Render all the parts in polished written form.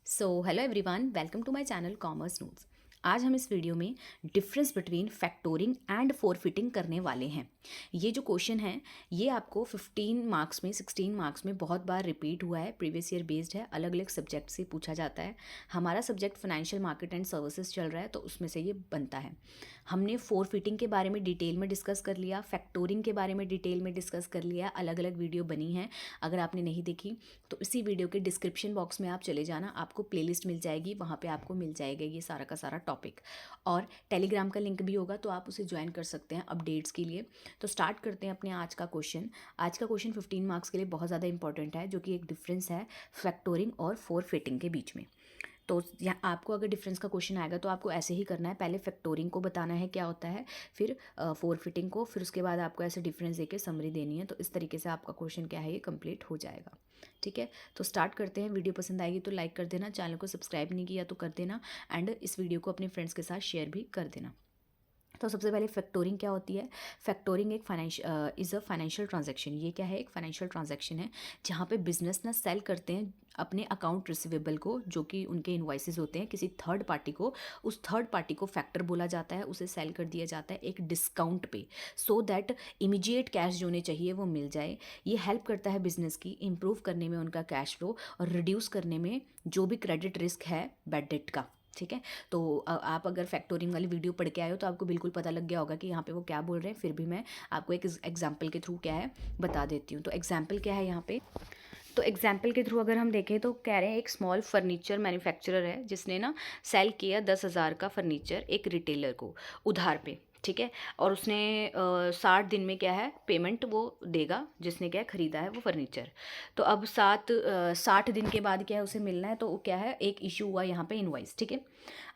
So hello everyone, welcome to my channel commerce notes. आज हम इस वीडियो में difference between factoring and forfaiting करने वाले हैं। ये जो क्वेश्चन है ये आपको 15 मार्क्स में 16 मार्क्स में बहुत बार रिपीट हुआ है, प्रीवियस ईयर बेस्ड है, अलग अलग सब्जेक्ट से पूछा जाता है। हमारा subject financial market and services चल रहा है तो उसमें से ये बनता है। हमने फोरफिटिंग के बारे में डिटेल में डिस्कस कर लिया, फैक्टोरिंग के बारे में डिटेल में डिस्कस कर लिया, अलग अलग वीडियो बनी है। अगर आपने नहीं देखी तो इसी वीडियो के डिस्क्रिप्शन बॉक्स में आप चले जाना, आपको प्लेलिस्ट मिल जाएगी, वहाँ पे आपको मिल जाएगा ये सारा का सारा टॉपिक। और टेलीग्राम का लिंक भी होगा तो आप उसे ज्वाइन कर सकते हैं अपडेट्स के लिए। तो स्टार्ट करते हैं अपने आज का क्वेश्चन। आज का क्वेश्चन 15 मार्क्स के लिए बहुत ज़्यादा इंपॉर्टेंट है, जो कि एक डिफरेंस है फैक्टोरिंग और फोरफिटिंग के बीच में। तो यहाँ आपको अगर डिफरेंस का क्वेश्चन आएगा तो आपको ऐसे ही करना है, पहले फैक्टोरिंग को बताना है क्या होता है, फिर फोरफिटिंग को, फिर उसके बाद आपको ऐसे डिफरेंस देके समरी देनी है। तो इस तरीके से आपका क्वेश्चन क्या है ये कंप्लीट हो जाएगा। ठीक है, तो स्टार्ट करते हैं। वीडियो पसंद आएगी तो लाइक कर देना, चैनल को सब्सक्राइब नहीं किया तो कर देना, एंड इस वीडियो को अपने फ्रेंड्स के साथ शेयर भी कर देना। तो सबसे पहले फैक्टोरिंग क्या होती है। फैक्टोरिंग एक इज़ अ फाइनेंशियल ट्रांजैक्शन। ये क्या है, एक फाइनेंशियल ट्रांजैक्शन है जहाँ पे बिजनेस ना सेल करते हैं अपने अकाउंट रिसीवेबल को, जो कि उनके इन्वाइसेस होते हैं, किसी थर्ड पार्टी को। उस थर्ड पार्टी को फैक्टर बोला जाता है, उसे सेल कर दिया जाता है एक डिस्काउंट पे, सो दैट इमीडिएट कैश जो उन्हें चाहिए वो मिल जाए। ये हेल्प करता है बिजनेस की इम्प्रूव करने में उनका कैश फ्लो, और रिड्यूस करने में जो भी क्रेडिट रिस्क है बैड डेट का। ठीक है, तो आप अगर फैक्टोरिंग वाली वीडियो पढ़ के आए हो तो आपको बिल्कुल पता लग गया होगा कि यहाँ पे वो क्या बोल रहे हैं। फिर भी मैं आपको एक एग्जाम्पल के थ्रू क्या है बता देती हूँ। तो एग्जाम्पल क्या है यहाँ पे, तो एग्जाम्पल के थ्रू अगर हम देखें तो कह रहे हैं एक स्मॉल फर्नीचर मैन्युफैक्चरर है जिसने ना सेल किया 10,000 का फर्नीचर एक रिटेलर को उधार पे। ठीक है, और उसने 60 दिन में क्या है पेमेंट वो देगा, जिसने क्या है खरीदा है वो फर्नीचर। तो अब 60 दिन के बाद क्या है उसे मिलना है, तो वो क्या है एक इशू हुआ यहाँ पे इनवॉइस। ठीक है,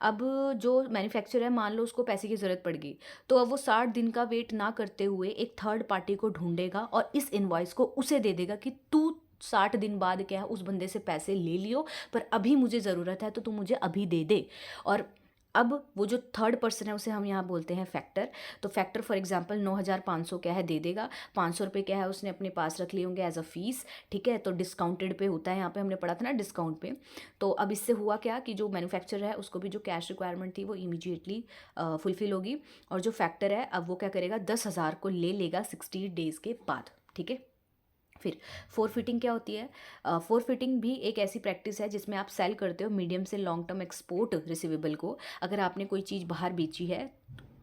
अब जो मैन्युफैक्चरर है मान लो उसको पैसे की ज़रूरत पड़ गई, तो अब वो 60 दिन का वेट ना करते हुए एक थर्ड पार्टी को ढूंढेगा और इस इनवॉइस को उसे दे देगा कि तू 60 दिन बाद क्या है उस बंदे से पैसे ले लियो, पर अभी मुझे ज़रूरत है तो तू मुझे अभी दे दे। और अब वो जो थर्ड पर्सन है उसे हम यहाँ बोलते हैं फैक्टर। तो फैक्टर फॉर एग्जांपल 9,500 क्या है दे देगा, 500 रुपये क्या है उसने अपने पास रख लिए होंगे एज अ फीस। ठीक है, तो डिस्काउंटेड पे होता है, यहाँ पे हमने पढ़ा था ना डिस्काउंट पे। तो अब इससे हुआ क्या कि जो मैन्युफैक्चरर है उसको भी जो कैश रिक्वायरमेंट थी वो इमीडिएटली फुलफिल होगी, और जो फैक्टर है अब वो क्या करेगा 10,000 को ले लेगा 60 डेज़ के बाद। ठीक है, फिर फोरफिटिंग क्या होती है। फोरफिटिंग भी एक ऐसी प्रैक्टिस है जिसमें आप सेल करते हो मीडियम से लॉन्ग टर्म एक्सपोर्ट रिसीवेबल को। अगर आपने कोई चीज़ बाहर बेची है,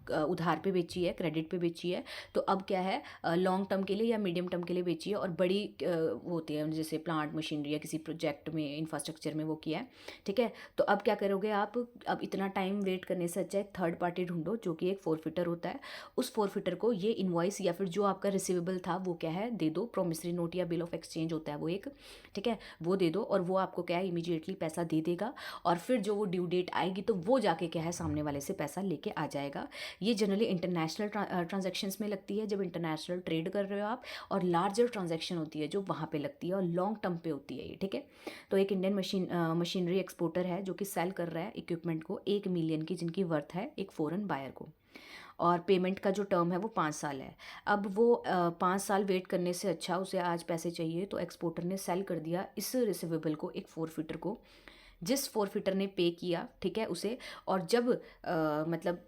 उधार पे बेची है, क्रेडिट पे बेची है, तो अब क्या है लॉन्ग टर्म के लिए या मीडियम टर्म के लिए बेची है, और बड़ी वो होती है जैसे प्लांट मशीनरी या किसी प्रोजेक्ट में इंफ्रास्ट्रक्चर में वो किया है। ठीक है, तो अब क्या करोगे आप, अब इतना टाइम वेट करने से अच्छा एक थर्ड पार्टी ढूंढो जो कि एक फोरफिटर होता है। उस फोरफिटर को ये इन्वॉइस या फिर जो आपका रिसीवेबल था वो क्या है दे दो, प्रोमिसरी नोट या बिल ऑफ एक्सचेंज होता है वो एक। ठीक है, वो दे दो और वो आपको क्या है इमीडिएटली पैसा दे देगा, और फिर जो वो ड्यू डेट आएगी तो वो जाके क्या है सामने वाले से पैसा लेके आ जाएगा। ये जनरली इंटरनेशनल ट्रांजैक्शंस में लगती है जब इंटरनेशनल ट्रेड कर रहे हो आप, और लार्जर ट्रांजैक्शन होती है जो वहाँ पे लगती है और लॉन्ग टर्म पे होती है ये। ठीक है, तो एक इंडियन मशीनरी एक्सपोर्टर है जो कि सेल कर रहा है इक्विपमेंट को 1 मिलियन की, जिनकी वर्थ है एक फॉरेन बायर को, और पेमेंट का जो टर्म है वो 5 साल है। अब वो 5 साल वेट करने से अच्छा उसे आज पैसे चाहिए, तो एक्सपोर्टर ने सेल कर दिया इस रिसिवेबल को एक फोरफिटर को, जिस फोरफिटर ने पे किया ठीक है उसे। और जब मतलब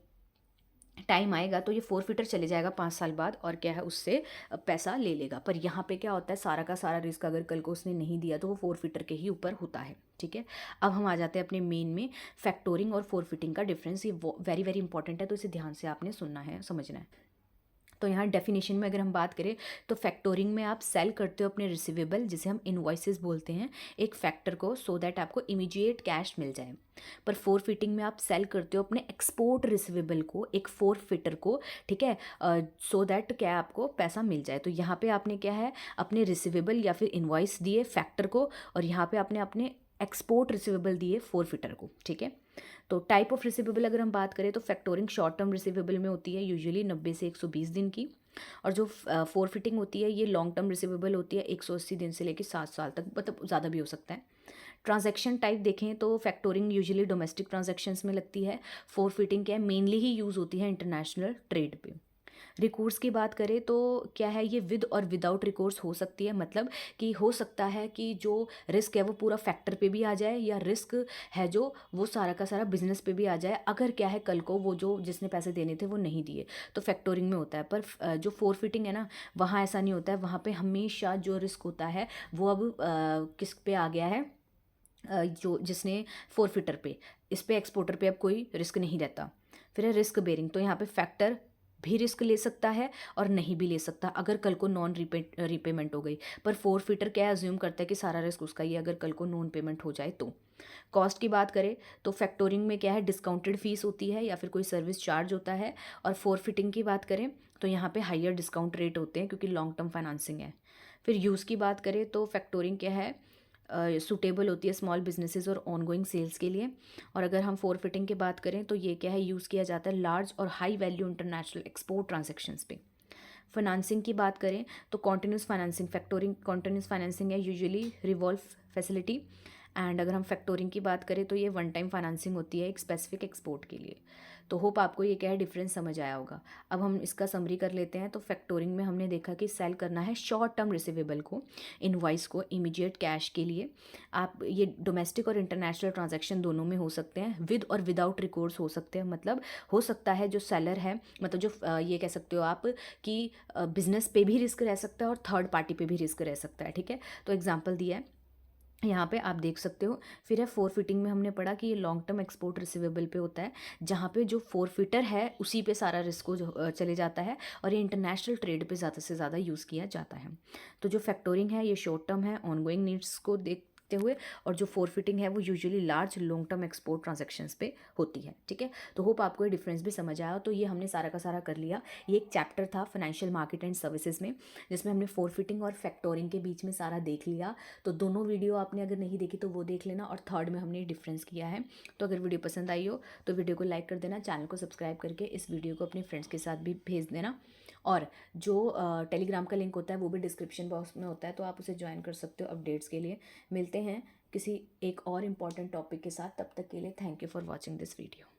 टाइम आएगा तो ये फोरफिटर चले जाएगा 5 साल बाद, और क्या है उससे पैसा ले लेगा। पर यहाँ पे क्या होता है, सारा का सारा रिस्क अगर कल को उसने नहीं दिया तो वो फोरफिटर के ही ऊपर होता है। ठीक है, अब हम आ जाते हैं अपने मेन में, फैक्टोरिंग और फोरफिटिंग का डिफरेंस। ये वेरी वेरी इंपॉर्टेंट है, तो इसे ध्यान से आपने सुनना है, समझना है। तो यहाँ डेफिनेशन में अगर हम बात करें तो फैक्टोरिंग में आप सेल करते हो अपने रिसीवेबल, जिसे हम इन्वॉइसेस बोलते हैं, एक फैक्टर को, सो दैट आपको इमीडिएट कैश मिल जाए। पर फोर फिटिंग में आप सेल करते हो अपने एक्सपोर्ट रिसीवेबल को एक फोर फिटर को। ठीक है, सो दैट क्या आपको पैसा मिल जाए। तो यहाँ पे आपने क्या है अपने रिसीवेबल या फिर इन्वॉइस दिए फैक्टर को, और यहाँ पे आपने अपने एक्सपोर्ट रिसीवेबल दिए फोर फिटर को। ठीक है, तो टाइप ऑफ रिसीवेबल अगर हम बात करें तो फैक्टोरिंग शॉर्ट टर्म रिसीवेबल में होती है यूजुअली 90 से 120 दिन की, और जो फोर फिटिंग होती है ये लॉन्ग टर्म रिसीवेबल होती है 180 दिन से लेकर 7 साल तक, मतलब ज़्यादा भी हो सकता है। ट्रांजैक्शन टाइप देखें तो फैक्टोरिंग यूजुअली डोमेस्टिक ट्रांजैक्शंस में लगती है, फोर फिटिंग क्या है मेनली ही यूज़ होती है इंटरनेशनल ट्रेड पे। रिकोर्स की बात करें तो क्या है, ये विद और विदाउट रिकोर्स हो सकती है। मतलब कि हो सकता है कि जो रिस्क है वो पूरा फैक्टर पे भी आ जाए, या रिस्क है जो वो सारा का सारा बिजनेस पे भी आ जाए, अगर क्या है कल को वो जो जिसने पैसे देने थे वो नहीं दिए, तो फैक्टोरिंग में होता है। पर जो फोरफिटिंग है ना, वहाँ ऐसा नहीं होता है। वहाँ पे हमेशा जो रिस्क होता है वो अब किस पे आ गया है, जो जिसने फोरफिटर पे, इस पे एक्सपोर्टर पे अब कोई रिस्क नहीं रहता। फिर है रिस्क बेरिंग, तो यहाँ पे फैक्टर भी रिस्क ले सकता है और नहीं भी ले सकता अगर कल को नॉन रीपेमेंट हो गई। पर फोरफिटर क्या अज्यूम करता है कि सारा रिस्क उसका ही है अगर कल को नॉन पेमेंट हो जाए तो। कॉस्ट की बात करें तो फैक्टोरिंग में क्या है, डिस्काउंटेड फीस होती है या फिर कोई सर्विस चार्ज होता है। और फोरफिटिंग की बात करें तो यहाँ पे हायर डिस्काउंट रेट होते हैं क्योंकि लॉन्ग टर्म फाइनेंसिंग है। फिर यूज़ की बात करें तो फैक्टोरिंग क्या है, सूटेबल होती है स्मॉल बिजनेसेस और ऑनगोइंग सेल्स के लिए। और अगर हम फोरफिटिंग की बात करें तो ये क्या है, यूज़ किया जाता है लार्ज और high value international export transactions पे। फाइनेंसिंग की बात करें तो कॉन्टिन्यूस फाइनेंसिंग, फैक्टोरिंग कॉन्टिन्यूस फाइनेंसिंग है, यूजुअली रिवॉल्व फैसिलिटी। एंड अगर हम फैक्टोरिंग की बात करें तो ये वन टाइम फाइनेंसिंग होती है एक स्पेसिफिक एक्सपोर्ट के लिए। तो होप आपको ये क्या है डिफरेंस समझ आया होगा। अब हम इसका समरी कर लेते हैं। तो फैक्टोरिंग में हमने देखा कि सेल करना है शॉर्ट टर्म रिसीवेबल को, इनवॉइस को, इमीडिएट कैश के लिए। आप ये डोमेस्टिक और इंटरनेशनल ट्रांजैक्शन दोनों में हो सकते हैं, विद और विदाउट रिकोर्स हो सकते हैं। मतलब हो सकता है जो सेलर है, मतलब जो ये कह सकते हो आप कि बिजनेस पे भी रिस्क रह सकता है और थर्ड पार्टी पे भी रिस्क रह सकता है। ठीक है, तो एग्जाम्पल दिया है यहाँ पे आप देख सकते हो। फिर है फोरफिटिंग में हमने पढ़ा कि ये लॉन्ग टर्म एक्सपोर्ट रिसीवेबल पे होता है, जहाँ पे जो फोरफिटर है उसी पे सारा रिस्क को चले जाता है, और ये इंटरनेशनल ट्रेड पे ज़्यादा से ज़्यादा यूज़ किया जाता है। तो जो फैक्टोरिंग है ये शॉर्ट टर्म है ऑनगोइंग नीड्स को देखते हुए, और जो फोरफिटिंग है वो usually large long term export transactions पे होती है। ठीक है, तो होप आपको ये डिफरेंस भी समझ आया। तो ये हमने सारा का सारा कर लिया। ये एक चैप्टर था फाइनेंशियल मार्केट एंड सर्विसेज में, जिसमें हमने फोरफिटिंग और फैक्टोरिंग के बीच में सारा देख लिया। तो दोनों वीडियो आपने अगर नहीं देखी तो वो देख लेना, और थर्ड में हमने डिफरेंस किया है। तो अगर वीडियो पसंद आई हो तो वीडियो को लाइक कर देना, चैनल को सब्सक्राइब करके इस वीडियो को अपने फ्रेंड्स के साथ भी भेज देना। और जो टेलीग्राम का लिंक होता है वो भी डिस्क्रिप्शन बॉक्स में होता है, तो आप उसे ज्वाइन कर सकते हो अपडेट्स के लिए। मिलते हैं किसी एक और इम्पॉर्टेंट टॉपिक के साथ, तब तक के लिए thank you for watching this video.